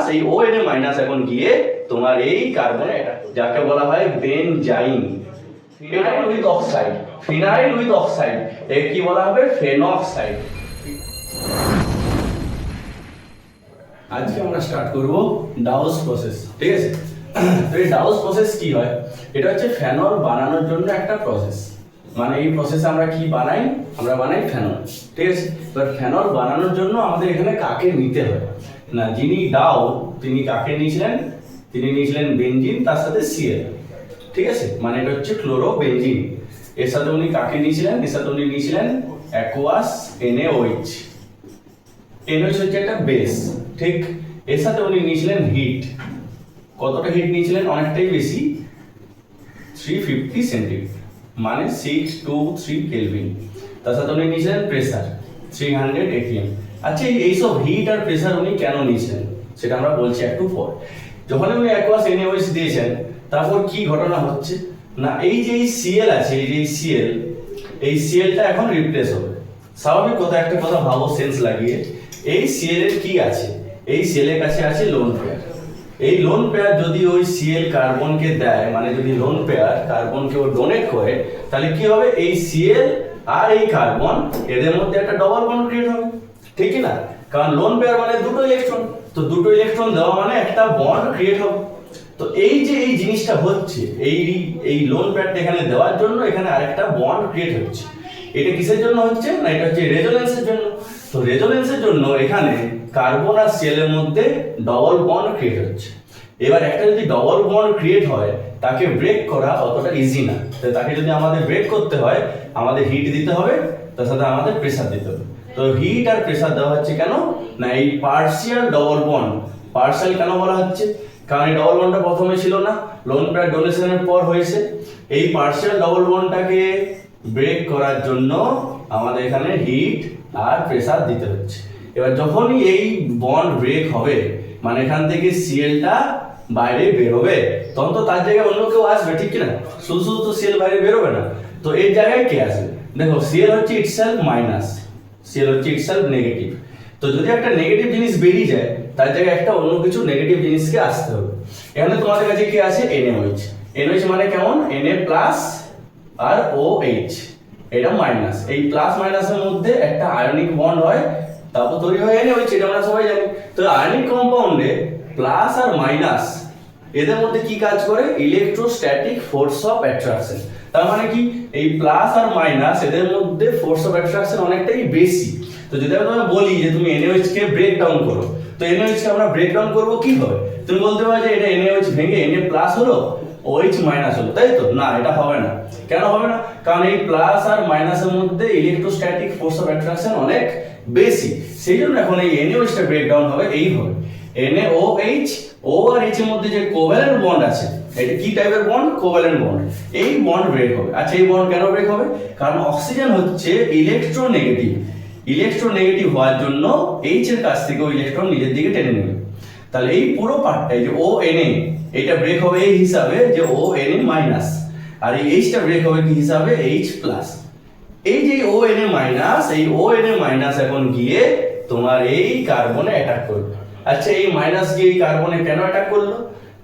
Minus এই ONA minus এখন গিয়ে তোমার এই কার্বনে যাকে বলা হয় বেনজাইন, এটা with oxide, phenyl with oxide, এর কি বলা হবে ফেনক্সাইড। আজকে আমরা স্টার্ট করব ডাউস প্রসেস, ঠিক আছে? তো এই ডাউস প্রসেস কি হয়, এটা হচ্ছে ফেনল বানানোর জন্য একটা প্রসেস। মানে এই প্রসেসে আমরা কি বানাই, আমরা বানাই ফেনল, ঠিক আছে? এবার ফেনল বানানোর জন্য আমাদের এখানে কাকে নিতে হয় না, যিনি ডাউ তিনি কাকে নিয়েছিলেন, তিনি নিয়েছিলেন বেনজিন তার সাথে Cl, ঠিক আছে? মানে এটা হচ্ছে ক্লোরোবেনজিন। এর সাথে উনি কাকে নিয়েছিলেন, এর সাথে উনি নিয়েছিলেন অ্যাকোয়াস NaOH। NaOH হচ্ছে একটা বেস, ঠিক? এর সাথে উনি নিয়েছিলেন হিট। কতটা হিট নিয়েছিলেন, অনেকটাই বেশি, 350 সেন্টিগ্রেড, মানে 623 কেলভিন। তার সাথে উনি নিয়েছিলেন প্রেসার 300 atm। আচ্ছা, এইসব হিট আর প্রেসার উনি কেন নিয়েছিলেন সেটা আমরা বলছি একটু পর। যখন উনি অ্যাকোয়াস NaOH দিয়েছেন, তারপর কি ঘটনা হচ্ছে না, এই যে Cl আছে, এই যে Cl, এই Clটা এখন রিপ্লেস হবে। স্বাভাবিক কথা, একটা কথা ভাবো সেন্স লাগিয়ে, এই Cl এর কি আছে, এই Cl এর কাছে আছে লোন পেয়ার। এই লোন পেয়ার যদি ওই Cl কার্বনকে দেয়, মানে যদি লোন পেয়ার কার্বনকে ও ডোনেট করে, তাহলে কি হবে, এই Cl আর এই কার্বন এদের মধ্যে একটা ডবল বন্ড ক্রিয়েট হবে, ঠিক না? কারণ লোন পেয়ার মানে দুটো ইলেকট্রন, তো দুটো ইলেকট্রন দেওয়া মানে একটা বন্ড ক্রিয়েট হবে। তো এই যে এই জিনিসটা হচ্ছে, এই লোন পেয়ারটা এখানে দেওয়ার জন্য এখানে আরেকটা বন্ড ক্রিয়েট হচ্ছে। এটা কিসের জন্য হচ্ছে না, এটা হচ্ছে রেজোনেন্সের জন্য। তো রেজোনেন্সের জন্য এখানে কার্বন আর Cl এর মধ্যে ডবল বন্ড ক্রিয়েট হচ্ছে। এবার একটা যদি ডবল বন্ড ক্রিয়েট হয়, তাকে ব্রেক করা অতটা ইজি না। তো তাকে যদি আমাদের ব্রেক করতে হয়, আমাদের হিট দিতে হবে, তার সাথে আমাদের প্রেসার দিতে হবে। তো হিট আর প্রেসার দেওয়া হচ্ছে কেন না, এই পার্শিয়াল ডবল বন্ড, পার্শিয়াল কেন বলা হচ্ছে, কারণ এই ডবল বন্ডটা প্রথমে ছিল না, লোন পেয়ার ডোনেশনের পর হয়েছে। এই পার্শিয়াল ডবল বন্ডটাকে ব্রেক করার জন্য আমাদের এখানে হিট আর প্রেসার দিতে হচ্ছে। এবার যখনই এই বন্ড ব্রেক হবে, মানে এখান থেকে Clটা বাইরে বেরোবে, তখন তো তার জায়গায় অন্য কেউ আসবে, ঠিক না? শুধু শুধু তো Cl বাইরে বেরোবে না, তো এর জায়গায় কে আসবে? দেখো, Cl হচ্ছে ইটসেলফ মাইনাস, Cl হচ্ছে ইটসেলফ নেগেটিভ। তো যদি একটা নেগেটিভ জিনিস বেরিয়ে যায়, তার জায়গায় একটা অন্য কিছু নেগেটিভ জিনিসকে আসতে হবে। এখানে তোমাদের কাছে কি আছে, NaOH। NaOH মানে কেমন, Na প্লাস আর OH, এটা মাইনাস। এই প্লাস মাইনাসের মধ্যে একটা আয়নিক বন্ড হয়, তারপর তৈরি হয় NaOH, এটা আমরা সবাই জানি। তো আয়নিক কম্পাউন্ডে প্লাস আর মাইনাস এদের মধ্যে কি কাজ করে, ইলেকট্রোস্ট্যাটিক ফোর্স অফ অ্যাট্রাকশন। তার মানে কি, এই প্লাস আর মাইনাস এদের মধ্যে ফোর্স অফ অ্যাট্রাকশন অনেকটাই বেশি। তো যদি আমি তোমাকে বলি যে তুমি NaOH কে ব্রেক ডাউন করো, তো NaOH কে আমরা ব্রেক ডাউন করবো কি হবে, তুমি বলতে পারো যে এটা NaOH ভেঙে Na প্লাস হলো, OH মাইনাস হলো, তাই তো? না, এটা হবে না। কেন হবে না? কারণ এই প্লাস আর মাইনাসের মধ্যে ইলেকট্রোস্ট্যাটিক ফোর্স অফ অ্যাট্রাকশন অনেক বেশি। সেই জন্য এখন এই NaOH টা ব্রেক ডাউন হবে এইভাবে। NaOH, O আর H এর মধ্যে যে কোভ্যালেন্ট বন্ড আছে, এটা কি টাইপের বন্ড, কোভ্যালেন্ট বন্ড। এই বন্ড ব্রেক হবে। আচ্ছা, এই বন্ড কেন ব্রেক হবে? কারণ অক্সিজেন হচ্ছে ইলেকট্রোনেগেটিভ। ইলেকট্রোনেগেটিভ হওয়ার জন্য H এর কাছ থেকে ওই ইলেকট্রন নিজের দিকে টেনে নেবে। তাহলে এই পুরো পার্টটাই যে ONA, এটা ব্রেক হবে এই হিসাবে যে ONA মাইনাস, আর এই H টা ব্রেক হবে কি হিসাবে, H প্লাস। এই যে ONA মাইনাস, এই ONA মাইনাস এখন গিয়ে তোমার এই কার্বনে অ্যাটাক করবে। আচ্ছা, এই মাইনাস গিয়ে এই কার্বনে কেন অ্যাটাক করলো?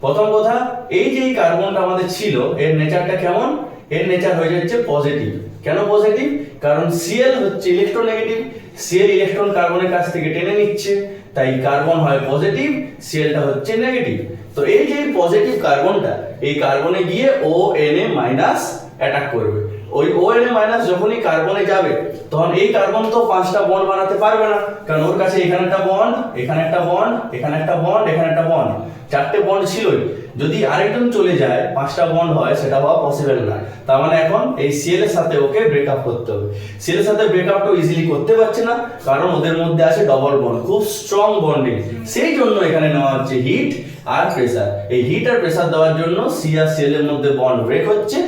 প্রথম কথা, এই যে এই কার্বনটা আমাদের ছিল, এর নেচারটা কেমন, এর নেচার হয়ে যাচ্ছে পজিটিভ। কেন পজিটিভ? কারণ Cl হচ্ছে ইলেকট্রোনেগেটিভ, Cl ইলেকট্রন কার্বনের কাছ থেকে টেনে নিচ্ছে, তাই কার্বন হয় পজিটিভ, Clটা হচ্ছে নেগেটিভ। তো এই যে পজিটিভ কার্বনটা, এই কার্বনে গিয়ে ONA মাইনাস অ্যাটাক করবে। ওই ONA মাইনাস যখনই কার্বনে যাবে, তখন এই কার্বন তো পাঁচটা বন্ড বানাতে পারবে না, কারণ ওর কাছে এখানে একটা বন্ড, এখানে একটা বন্ড, এখানে একটা বন্ড, এখানে একটা বন্ড, চারটে বন্ড ছিলই। যদি আরেকজন চলে যায়, পাঁচটা বন্ড হয়, সেটা হওয়া পসিবল না। তার মানে এখন এই Cl এর সাথে ওকে ব্রেকআপ করতে হবে। Cl এর সাথে ব্রেকআপটা ইজিলি করতে পারছে না, কারণ ওদের মধ্যে আছে ডবল বন্ড, খুব স্ট্রং বন্ডিং। সেই জন্য এখানে নেওয়া হচ্ছে হিট আর প্রেসার। এই হিট আর প্রেসার দেওয়ার জন্য C আর Cl এর মধ্যে বন্ড ব্রেক হচ্ছে,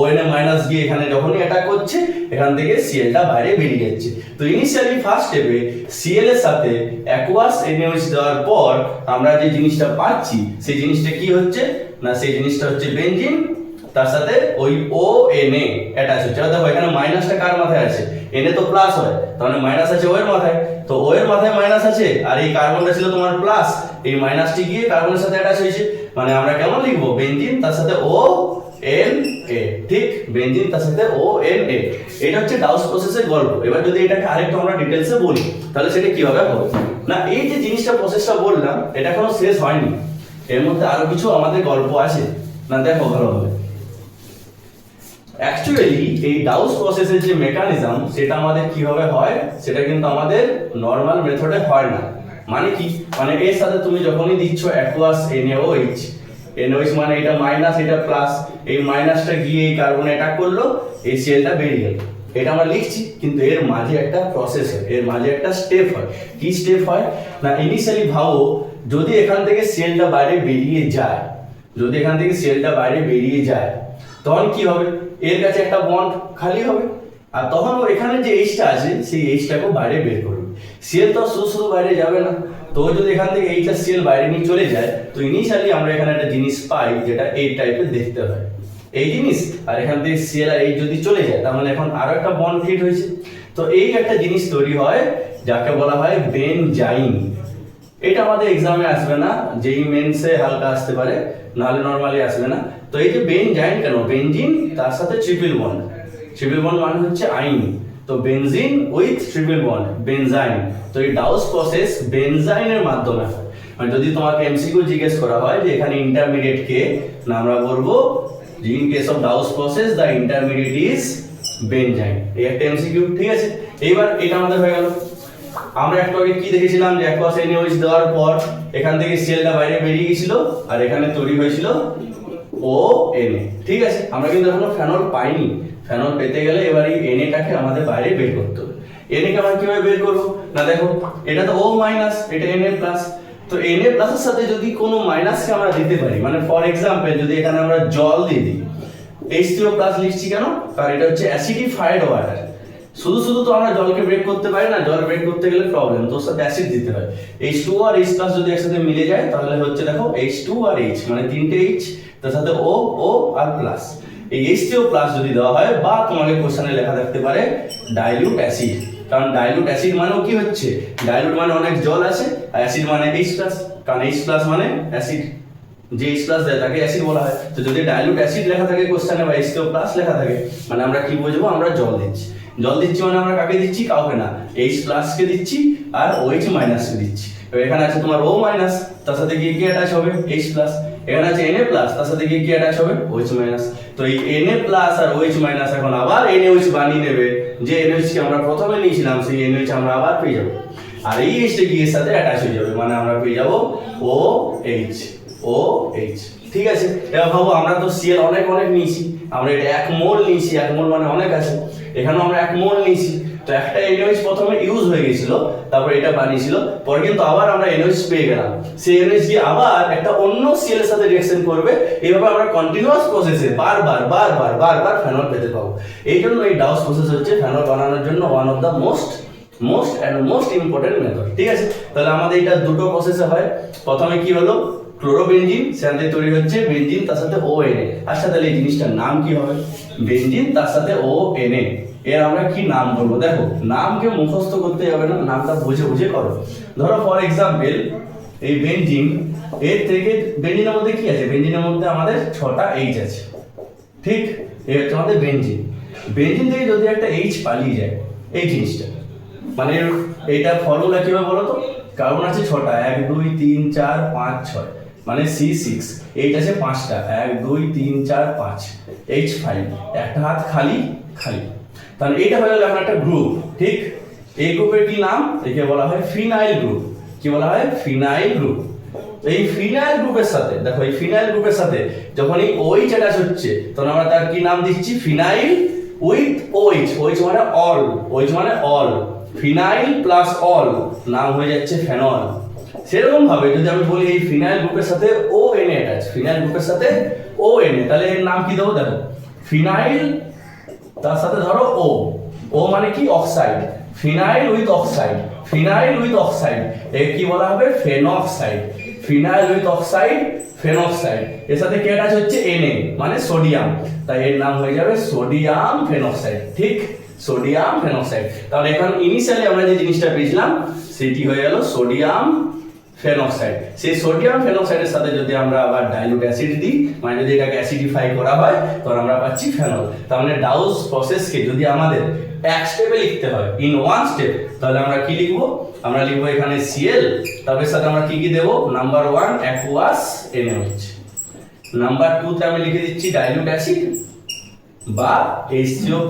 ONA মাইনাস গিয়ে এখানে যখনই অ্যাটাক করছে, এখান থেকে Clটা বাইরে বেরিয়ে যাচ্ছে। তো ইনিশিয়ালি ফার্স্ট স্টেপে Cl এর সাথে অ্যাকোয়াস NaOH দেওয়ার পর আমরা যে জিনিসটা পাচ্ছি, সেই জিনিসটা কি হচ্ছে না, সেই জিনিসটা হচ্ছে বেনজিন তার সাথে ওই ও এন এ অ্যাটাচ হচ্ছে। দেখো এখানে মাইনাসটা কার মাথায় আছে, এন এ তো প্লাস হয়, তার মানে মাইনাস আছে ও এর মাথায়, তো ও এর মাথায় মাইনাস আছে, আর এই কার্বনটা ছিল তোমার প্লাস, এই মাইনাসটি গিয়ে কার্বনের সাথে অ্যাটাচ হয়েছে, মানে আমরা কেমন লিখবো, বেনজিন তার সাথে ও এন এ, ঠিক, বেনজিন তার সাথে ও এন এ। এটা হচ্ছে ডাউস প্রসেসের গল্প। এবার যদি এটাকে আরেকটু আমরা ডিটেইলসে বলি তাহলে সেটা কিভাবে হবে না, এই যে জিনিসটা প্রসেসটা বললাম এটা এখনো শেষ হয়নি, এর মধ্যে আরো কিছু আমাদের গল্প আছে না, দেখো ভালোভাবে। অ্যাকচুয়ালি এই ডাউস প্রসেসের যে মেকানিজম সেটা আমাদের কিভাবে হয় সেটা কিন্তু আমাদের নরমাল মেথডে হয় না। মানে কি, মানে এর সাথে তুমি যখনই দিচ্ছ অ্যাকুয়াস NaOH, NaOH মানে এটা মাইনাস এটা প্লাস, এই মাইনাসটা গিয়ে এই কার্বনে অ্যাটাক করলো, এই সেলটা বেরিয়ে গেল, এটা আমরা লিখছি, কিন্তু এর মাঝে একটা প্রসেস হয়, এর মাঝে একটা স্টেপ হয়। কি স্টেপ হয় না, ইনিশিয়ালি ভাবো যদি এখান থেকে সেলটা বাইরে বেরিয়ে যায়, যদি এখান থেকে সেলটা বাইরে বেরিয়ে যায় তখন কি হবে, এর কাছে একটা বন্ড খালি হবে, আর তখন ও এখানে যে এইচটা আছে সেই এইচটাকে বাইরে বের করবে। সেল তো শুধু শুধু বাইরে যাবে না, তো যদি এখান থেকে এইচটা সেল বাইরে নিয়ে চলে যায় তো ইনিশিয়ালি আমরা এখানে একটা জিনিস পাই যেটা এই টাইপের দেখতে হয়, এই জিনিস, আর এখান থেকে সেল আর এইচ যদি চলে যায় তার মানে এখন আরো একটা বন্ড ক্রিয়েট হয়েছে। তো এই একটা জিনিস তৈরি হয় যাকে বলা হয় বেনজাইন। এটা আমাদের এক্সামে আসবে না, যেই মেন্সে হালকা আসতে পারে, নাহলে নরমালি আসবে না। তো এই যে বেনজাইন কেন, বেনজিন তার সাথে ট্রিপল বন্ড, ট্রিপল বন্ড মানে হচ্ছে আইন, তো বেনজিন উইথ ট্রিপল বন্ড বেনজাইন। তো এই ডাউস প্রসেস বেনজাইনের মাধ্যমে হয়। মানে যদি তোমাকে এমসিকিউ জিজ্ঞেস করা হয় যে এখানে ইন্টারমিডিয়েট কে, না আমরা বলবো in case of Dow's process the intermediate is benzene, এই একটা এমসিকিউ, ঠিক আছে। এইবার এটা আমাদের হয়ে গেল। আমরা একটু আগে কি দেখেছিলাম যে অ্যাকুয়াস NaOH দেওয়ার পর এখান থেকে সেলটা বাইরে বেরিয়ে গিয়েছিল আর এখানে তৈরি হয়েছিল ONA, ঠিক আছে। আমরা কিন্তু এখনো ফেনল পাইনি, ফেনল পেতে গেলে এবার এই NA-টাকে আমাদের বাইরে বের করতে হবে। NA কে আমরা কিভাবে বের করব না, দেখো এটা তো O মাইনাস, এটা Na প্লাস, তো Na প্লাসের সাথে যদি কোনো মাইনাসকে আমরা দিতে পারি, মানে ফর এক্সাম্পল যদি এখানে আমরা জল দিয়ে দিই, H3O প্লাস লিখছি কেন, কারণ এটা হচ্ছে অ্যাসিডিফাইড ওয়াটার। শুধু শুধু তো আমরা জলকে ব্রেক করতে পারি না, জল ব্রেক করতে গেলে প্রবলেম, তো সাথে অ্যাসিড দিতে হয়। H2O আর H+ যদি একসাথে মিলে যায় তাহলে হচ্ছে দেখো H2 আর H, মানে তিনটে H, তার সাথে O আর প্লাস। এই H3O প্লাস যদি দেওয়া হয়, বা তোমাকে কোশ্চেনে লেখা থাকতে পারে ডাইলিউট অ্যাসিড, কারণ ডাইলিউট অ্যাসিড মানেও কি হচ্ছে, ডাইলিউট মানে অনেক জল আছে, আর অ্যাসিড মানে H+, কারণ H+ মানে অ্যাসিড, যে H+ দেয় তাকে অ্যাসিড বলা হয়। তো যদি ডাইলিউট অ্যাসিড লেখা থাকে কোশ্চেনে বা H2O প্লাস লেখা থাকে, মানে আমরা কি বুঝবো, আমরা জল দিচ্ছি। জল দিচ্ছি মানে আমরা কাকে দিচ্ছি, কাউকে না, H+ কে দিচ্ছি আর OH মাইনাস কে দিচ্ছি। তো এখানে আছে তোমার O মাইনাস, তার সাথে গিয়ে কি অ্যাটাচ হবে, H+। এখানে আছে Na প্লাস, তার সাথে গিয়ে কি অ্যাটাচ হবে, OH মাইনাস। তো এই Na প্লাস আর OH মাইনাস এখন আবার NaOH বানিয়ে নেবে, যে NaOH কে আমরা প্রথমে নিয়েছিলাম সেই NaOH আমরা আবার পেয়ে যাবো, আর এই H টা গিয়ে এর সাথে অ্যাটাচ হয়ে যাবে, মানে আমরা পেয়ে যাবো OH, ঠিক আছে। এবার ভাবো আমরা তো Cl অনেক অনেক নিয়েছি, আমরা এটা 1 মোল নিয়েছি, 1 মোল মানে অনেক আছে, এখানেও আমরা 1 মোল নিয়েছি, তো একটা NaOH প্রথমে ইউজ হয়ে গিয়েছিল, তারপর এটা বানিয়েছিল, পরে কিন্তু আবার আমরা NaOH পেয়ে গেলাম, সেই NaOH দিয়ে আবার একটা অন্য Cl এর সাথে রিঅ্যাকশন করবে, এইভাবে আমরা কন্টিনিউয়াস প্রসেসে বারবার ফেনল পেতে পাবো। এই জন্য এই ডাউস প্রসেস হচ্ছে ফেনল বানানোর জন্য one of the most important method, ঠিক আছে। তাহলে আমাদের এটা দুটো প্রসেসে হয়, প্রথমে কি হলো ক্লোরোবেনজিন, সেখান থেকে তৈরি হচ্ছে বেনজিন তার সাথে ONA। আচ্ছা তাহলে এই জিনিসটার নাম কি হবে, বেনজিন তার সাথে ONA, এর আমরা কি নাম বলবো, দেখো নামকে মুখস্থ করতে যাবে না, নামটা বুঝে বুঝে করো। ধরো ফর এক্সাম্পল এই বেনজিন, এর থেকে বেনজিনের মধ্যে কি আছে, বেনজিনের মধ্যে আমাদের 6টা H আছে, ঠিক, এই হচ্ছে আমাদের বেনজিন। বেনজিন থেকে যদি একটা H পালিয়ে যায়, এই জিনিসটা মানে এইটা ফর্মুলা কি হবে বলো তো, কার্বন আছে 6টা, 1 2 3 4 5 6, মানে C6, H আছে 5টা, 1 2 3 4 5, H5, একটা হাত খালি, তাহলে এটা হয়ে গেল এখন একটা গ্রুপ, ঠিক। এই গ্রুপের কি নাম, একে বলা হয় ফিনাইল গ্রুপ। কি বলা হয়, ফিনাইল গ্রুপ। এই ফিনাইল গ্রুপের সাথে দেখো, এই ফিনাইল গ্রুপের সাথে যখন এই OH অ্যাটাচ হচ্ছে তখন আমরা তার কি নাম দিচ্ছি, ফিনাইল উইথ OH মানে অল, ফিনাইল প্লাস অল নাম হয়ে যাচ্ছে ফেনল। সেরকম ভাবে যদি আমি বলি এই ফিনাইল গ্রুপের সাথে ONA অ্যাটাচ, ফিনাইল গ্রুপের সাথে ONA, তাহলে এর নাম কি দেবো, দেখো ফিনাইল তার সাথে ধরো O মানে কি, অক্সাইড, ফিনাইল উইথ অক্সাইড, এর কি বলা হবে, phenoxide. Phenyl with oxide phenoxide, এর সাথে কি অ্যাটাচ হচ্ছে Na মানে সোডিয়াম, তাই এর নাম হয়ে যাবে সোডিয়াম ফেনক্সাইড। ঠিক, সোডিয়াম ফেনক্সাইড। তাহলে এখন ইনিশিয়ালি আমরা যে জিনিসটা পেয়েছিলাম সেটি হয়ে গেল সোডিয়াম ফেনক্সাইড। সেই সোডিয়াম ফেনক্সাইডের সাথে যদি আমরা আবার ডাইলুট অ্যাসিড দিই, মানে যদি এটাকে অ্যাসিডিফাই করা হয়, তখন আমরা পাচ্ছি ফেনল। তার মানে ডাউস প্রসেসকে যদি আমাদের এক স্টেপে লিখতে হয়, ইন ওয়ান স্টেপ, তাহলে আমরা কি লিখবো? আমরা লিখবো এখানে Cl, তারপর সাথে আমরা কি কি দেব? নাম্বার 1 অ্যাকুয়াস NaOH, নাম্বার 2 তে আমি লিখে দিচ্ছি ডাইলুট অ্যাসিড বা H3O+,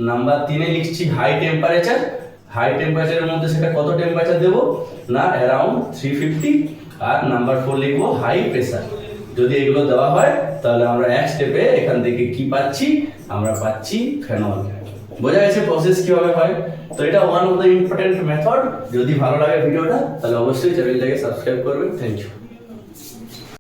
নাম্বার 3 এ লিখছি হাই টেম্পারেচার। হাই টেম্পারেচারের মধ্যে সেটা কত টেম্পারেচার দেব না, অ্যারাউন্ড 350। আর নাম্বার 4 লিখবো হাই প্রেসার। যদি এগুলো দেওয়া হয় তাহলে আমরা এক স্টেপে এখান থেকে কি পাচ্ছি? আমরা পাচ্ছি ফেনল। বোঝা গেছে প্রসেস কিভাবে হয়? তো এটা one of the important method. যদি ভালো লাগে ভিডিওটা তাহলে অবশ্যই চ্যানেলটাকে সাবস্ক্রাইব করবেন। Thank you.